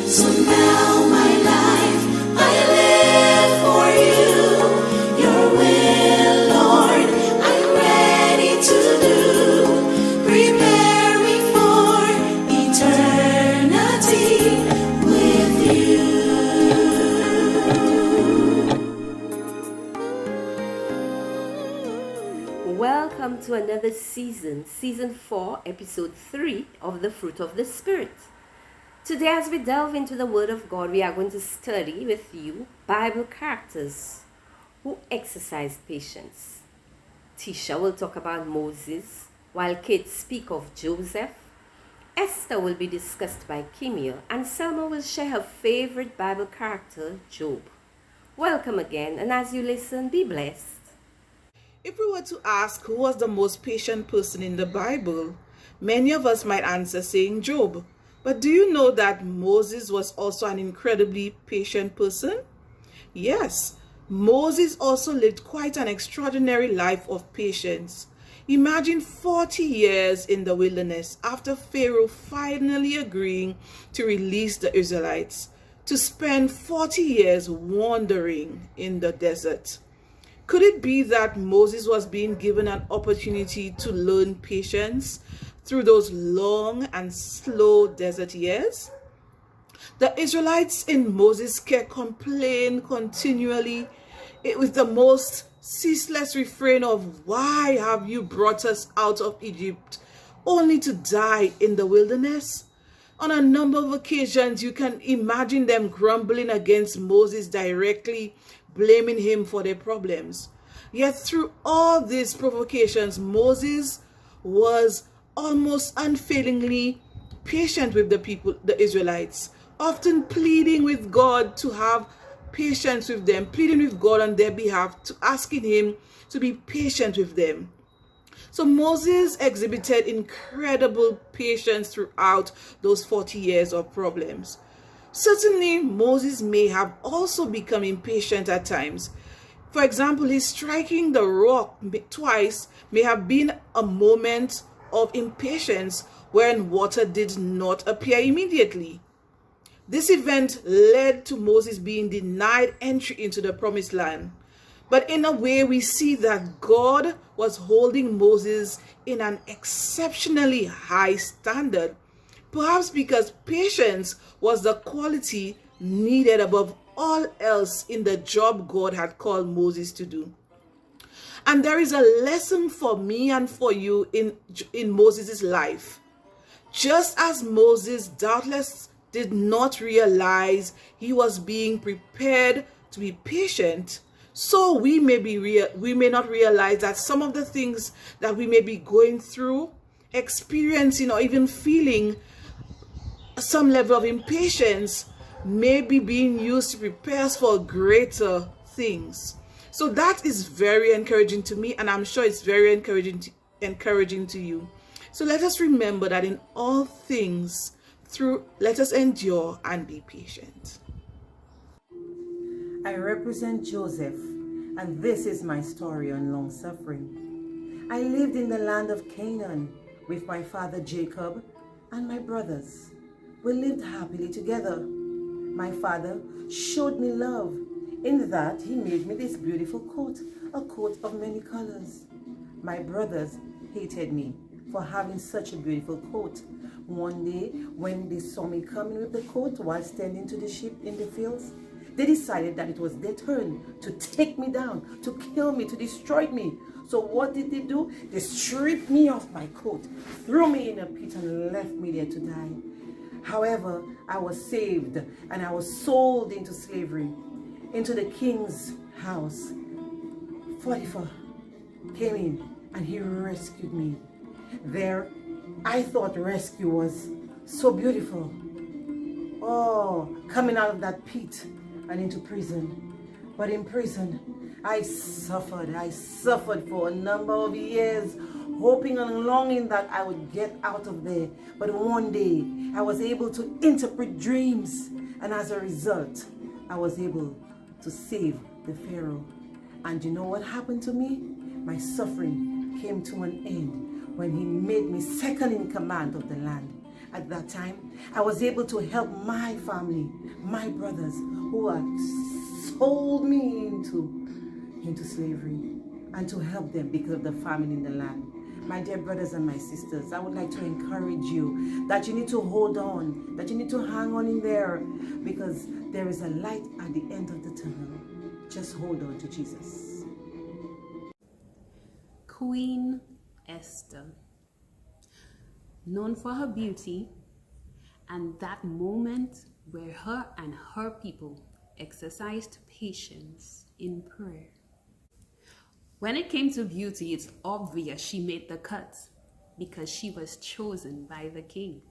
So now my life I live for you. Your will, Lord, I'm ready to do. Prepare me for eternity with you. Welcome to another season 4, episode 3 of the Fruit of the Spirit. Today, as we delve into the Word of God, we are going to study with you Bible characters who exercise patience. Tisha will talk about Moses, while Kate speak of Joseph. Esther will be discussed by Kimia, and Selma will share her favorite Bible character, Job. Welcome again, and as you listen, be blessed. If we were to ask who was the most patient person in the Bible, many of us might answer saying Job. But do you know that Moses was also an incredibly patient person? Yes, Moses also lived quite an extraordinary life of patience. Imagine 40 years in the wilderness after Pharaoh finally agreeing to release the Israelites, to spend 40 years wandering in the desert. Could it be that Moses was being given an opportunity to learn patience through those long and slow desert years? The Israelites in Moses' care complained continually with the most ceaseless refrain of, "Why have you brought us out of Egypt only to die in the wilderness?" On a number of occasions, you can imagine them grumbling against Moses directly, blaming him for their problems. Yet through all these provocations, Moses was almost unfailingly patient with the people, the Israelites, often pleading with God to have patience with them, pleading with God on their behalf, asking him to be patient with them. So Moses exhibited incredible patience throughout those 40 years of problems. Certainly, Moses may have also become impatient at times. For example, his striking the rock twice may have been a moment of impatience when water did not appear immediately. This event led to Moses being denied entry into the promised land. But in a way, we see that God was holding Moses in an exceptionally high standard, perhaps because patience was the quality needed above all else in the job God had called Moses to do. And there is a lesson for me and for you in Moses' life. Just as Moses doubtless did not realize he was being prepared to be patient, so we may not realize that some of the things that we may be going through, experiencing, or even feeling some level of impatience may be being used to prepare us for greater things. So that is very encouraging to me, and I'm sure it's very encouraging to you. So let us remember that in all things, let us endure and be patient. I represent Joseph, and this is my story on long suffering. I lived in the land of Canaan with my father Jacob and my brothers. We lived happily together. My father showed me love in that he made me this beautiful coat, a coat of many colors. My brothers hated me for having such a beautiful coat. One day, when they saw me coming with the coat while standing to the sheep in the fields, they decided that it was their turn to take me down, to kill me, to destroy me. So what did they do? They stripped me of my coat, threw me in a pit, and left me there to die. However, I was saved, and I was sold into slavery, into the king's house. Potiphar came in, and he rescued me. There, I thought rescue was so beautiful. Oh, coming out of that pit and into prison. But in prison, I suffered for a number of years, hoping and longing that I would get out of there. But one day, I was able to interpret dreams, and as a result, I was able to save the Pharaoh. And you know what happened to me? My suffering came to an end when he made me second in command of the land. at that time, I was able to help my family, my brothers who had sold me into slavery, and to help them because of the famine in the land. My dear brothers and my sisters, I would like to encourage you that you need to hold on, that you need to hang on in there, because there is a light at the end of the tunnel. Just hold on to Jesus. Queen Esther, known for her beauty and that moment where her and her people exercised patience in prayer. When it came to beauty, it's obvious she made the cut because she was chosen by the king.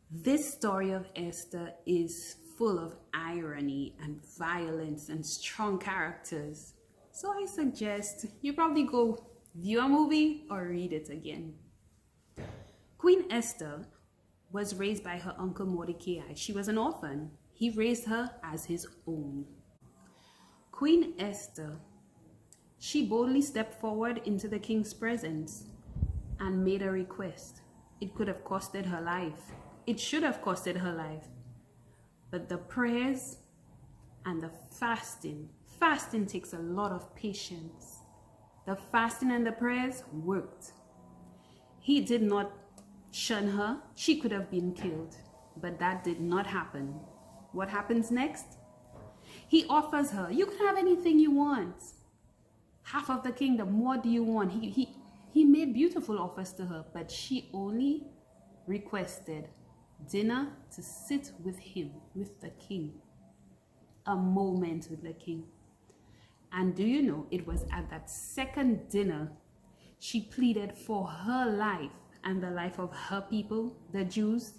This story of Esther is full of irony and violence and strong characters. So I suggest you probably go view a movie or read it again. Queen Esther was raised by her uncle Mordecai. She was an orphan. He raised her as his own. Queen Esther, she boldly stepped forward into the king's presence and made a request. It could have costed her life. It should have costed her life. But the prayers and the fasting takes a lot of patience. The fasting and the prayers worked. He did not shun her. She could have been killed, but that did not happen. What happens next? He offers her, you can have anything you want. Half of the kingdom, what do you want? He made beautiful offers to her, but she only requested dinner to sit with him, with the king. A moment with the king. And do you know, it was at that second dinner she pleaded for her life and the life of her people, the Jews.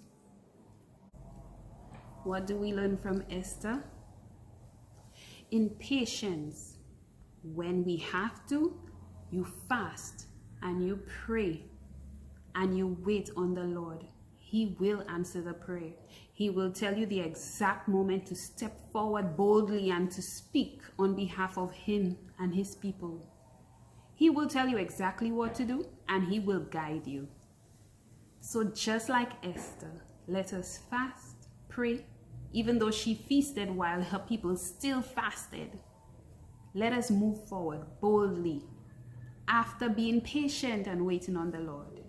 What do we learn from Esther? In patience, when we have to, you fast and you pray and you wait on the Lord. He will answer the prayer. He will tell you the exact moment to step forward boldly and to speak on behalf of him and his people. He will tell you exactly what to do and he will guide you. So just like Esther, let us fast, pray, even though she feasted while her people still fasted. Let us move forward boldly after being patient and waiting on the Lord.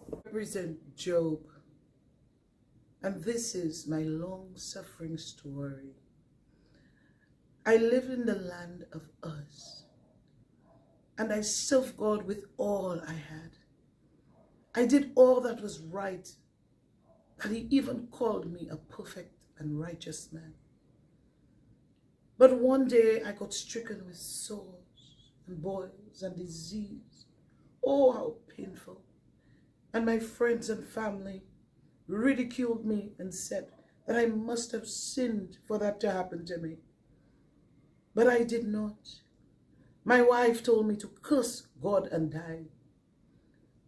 Represent Job, and this is my long-suffering story. I live in the land of Uz, and I served God with all I had. I did all that was right, and he even called me a perfect and righteous man. But one day I got stricken with sores and boils and disease. Oh, how painful. And my friends and family ridiculed me and said that I must have sinned for that to happen to me. But I did not. My wife told me to curse God and die.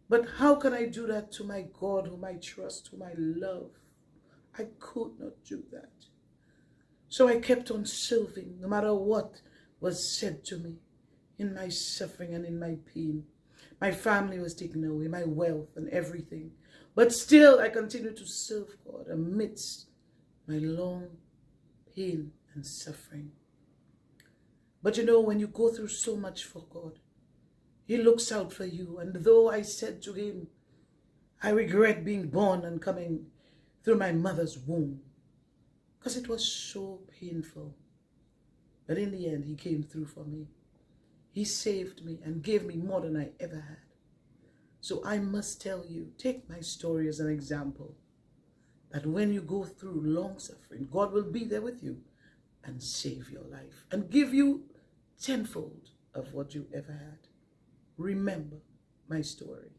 But how can I do that to my God, whom I trust, whom I love? I could not do that. So I kept on serving, no matter what was said to me, in my suffering and in my pain. My family was taken away, my wealth and everything. But still I continued to serve God amidst my long pain and suffering. But you know, when you go through so much for God, he looks out for you. And though I said to him, I regret being born and coming through my mother's womb, because it was so painful. But in the end, he came through for me. He saved me and gave me more than I ever had. So I must tell you, take my story as an example, that when you go through long suffering, God will be there with you and save your life and give you tenfold of what you ever had. Remember my story.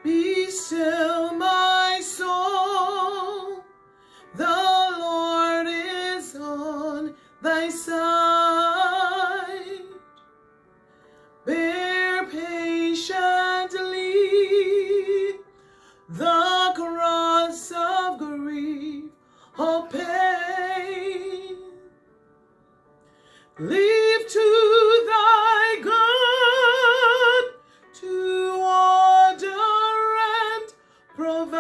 Be still, my soul, the Lord is on thy side. Bear patiently or pain. Leave to thy God to order and provide.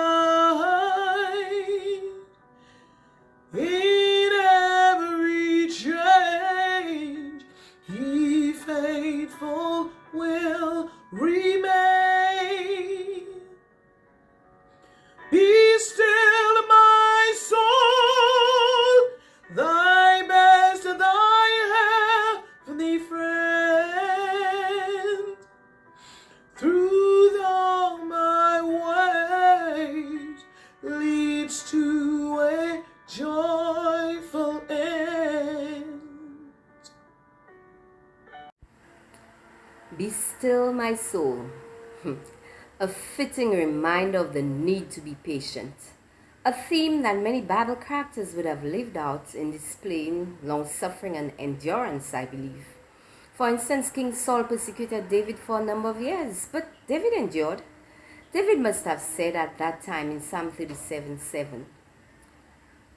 In every change, he faithful will remain. Be still, my soul, thy best, thy heavenly friend. Through all my ways leads to a joyful end. Be still, my soul. A fitting reminder of the need to be patient. A theme that many Bible characters would have lived out in displaying long-suffering and endurance, I believe. For instance, King Saul persecuted David for a number of years, but David endured. David must have said at that time in Psalm 37:7,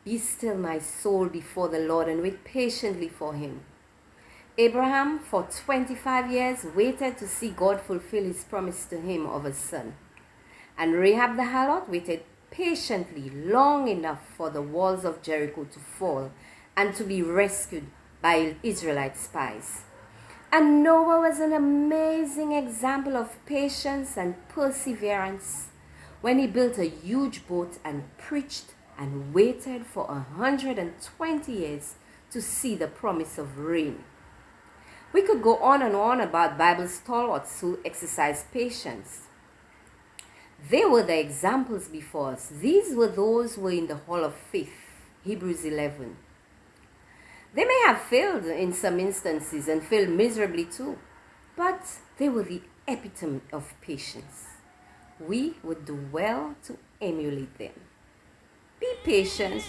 "Be still, my soul, before the Lord, and wait patiently for him." Abraham, for 25 years, waited to see God fulfill his promise to him of a son. And Rahab the harlot waited patiently long enough for the walls of Jericho to fall and to be rescued by Israelite spies. And Noah was an amazing example of patience and perseverance when he built a huge boat and preached and waited for 120 years to see the promise of rain. We could go on and on about Bible stalwarts who exercised patience. They were the examples before us. These were those who were in the hall of faith, Hebrews 11. They may have failed in some instances and failed miserably too, but they were the epitome of patience. We would do well to emulate them. Be patient